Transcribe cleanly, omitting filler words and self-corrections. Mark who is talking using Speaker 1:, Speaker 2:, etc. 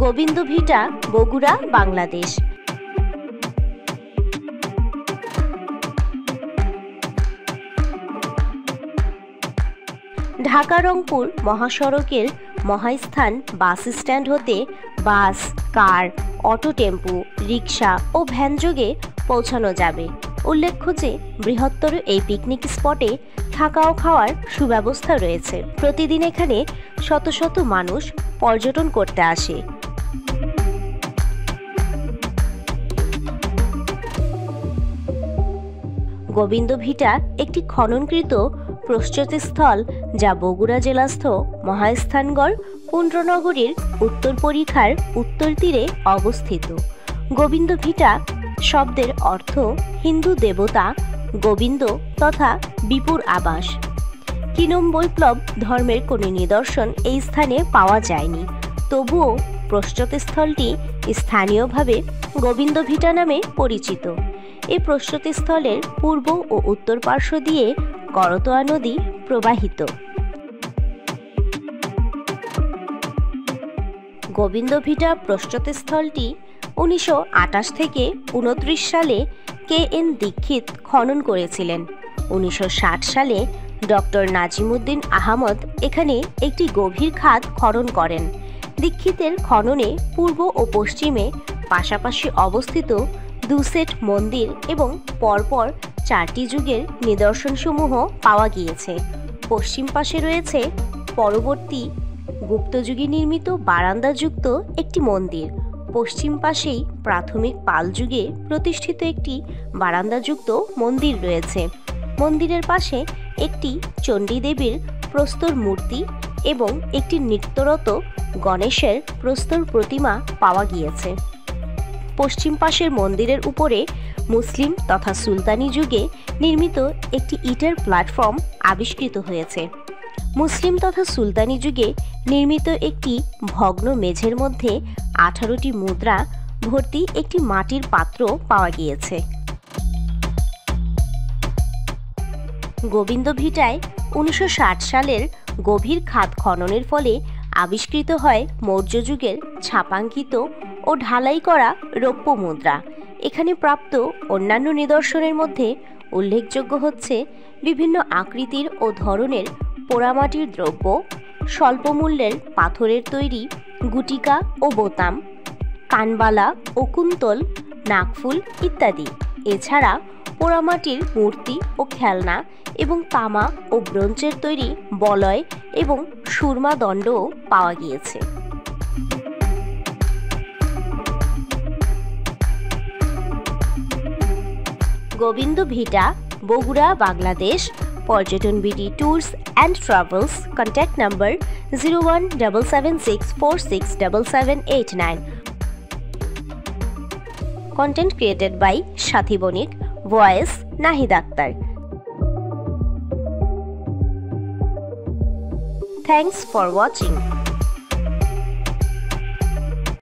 Speaker 1: গোবিন্দ ভিটা, বগুড়া, বাংলাদেশ। ঢাকা রংপুর মহাসড়কের Mahasthan bus stand হতে বাস, কার, auto, টেম্পু, রিক্সা ও ভ্যানযোগে পৌঁছানো যাবে। উল্লেখ্য যে বৃহত্তর এই পিকনিক স্পটে থাকা ও খাওয়ার সুব্যবস্থা রয়েছে। প্রতিদিন এখানে শত শত মানুষ পর্যটন করতে আসে। গোবিন্দ ভিটা একটি খননকৃত প্রস্তুতিস্থল যা বগুড়া জেলাস্থ মহাস্থানগড় পুণ্ড্রনগরীর উত্তর পরিখার উত্তর তীরে অবস্থিত। গোবিন্দ ভিটা শব্দের অর্থ হিন্দু দেবতা গোবিন্দ তথা বিপুর আবাস। কিনম বৈপ্লব ধর্মের কোনো নিদর্শন এই স্থানে পাওয়া যায়নি, তবুও প্রস্তুতিস্থলটি স্থানীয়ভাবে গোবিন্দ ভিটা নামে পরিচিত। এই প্রস্তুতিস্থলের পূর্ব ও উত্তর পার্শ্ব দিয়ে করতোয়া নদী প্রবাহিত। গোবিন্দ ভিটা প্রস্তুতিস্থলটি 1928 থেকে 1929 সালে কে.এন. দীক্ষিত খনন করেছিলেন। 1960 সালে ডক্টর নাজিমুদ্দিন আহমদ এখানে একটি গভীর খাদ খনন করেন। দীক্ষিতের খননে পূর্ব ও পশ্চিমে পাশাপাশি অবস্থিত 2 সেট মন্দির এবং পরপর 4টি যুগের নিদর্শনসমূহ পাওয়া গিয়েছে। পশ্চিম পাশে রয়েছে পরবর্তী গুপ্তযুগে নির্মিত বারান্দাযুক্ত একটি মন্দির। পশ্চিম পাশেই প্রাথমিক পাল যুগে প্রতিষ্ঠিত একটি বারান্দাযুক্ত মন্দির রয়েছে। মন্দিরের পাশে একটি চণ্ডী দেবীর প্রস্তর মূর্তি এবং একটি নৃত্যরত গণেশের প্রস্তর প্রতিমা পাওয়া গিয়েছে। পশ্চিম পাশের মন্দিরের উপরে মুসলিম তথা সুলতানি যুগে নির্মিত একটি ইটের প্ল্যাটফর্ম আবিষ্কৃত হয়েছে। মুসলিম তথা সুলতানি যুগে নির্মিত একটি ভগ্ন মেঝের মধ্যে 18টি মুদ্রা ভর্তি একটি মাটির পাত্র পাওয়া গিয়েছে। গোবিন্দ ভিটায় 1960 সালের গভীর খাদ খননের ফলে আবিষ্কৃত হয় মৌর্য যুগের ছাপাঙ্কিত ও ঢালাই করা রৌপ্য মুদ্রা। এখানে প্রাপ্ত অন্যান্য নিদর্শনের মধ্যে উল্লেখযোগ্য হচ্ছে বিভিন্ন আকৃতির ও ধরনের পোড়ামাটির দ্রব্য, স্বল্প মূল্যের পাথরের তৈরি গুটিকা ও বোতাম, কানবালা ও কুন্তল, নাকফুল ইত্যাদি। এছাড়া পোড়ামাটির মূর্তি ও খেলনা এবং তামা ও ব্রোঞ্জের তৈরি বলয় এবং সুরমা দণ্ডও পাওয়া গিয়েছে। গোবিন্দ ভিটা, বগুড়া, বাংলাদেশ। পর্যটন BD tours and travels. Contact number 017764677789। Content created by Shathi Bonik. Voice Nahid Akhtar. Thanks for watching.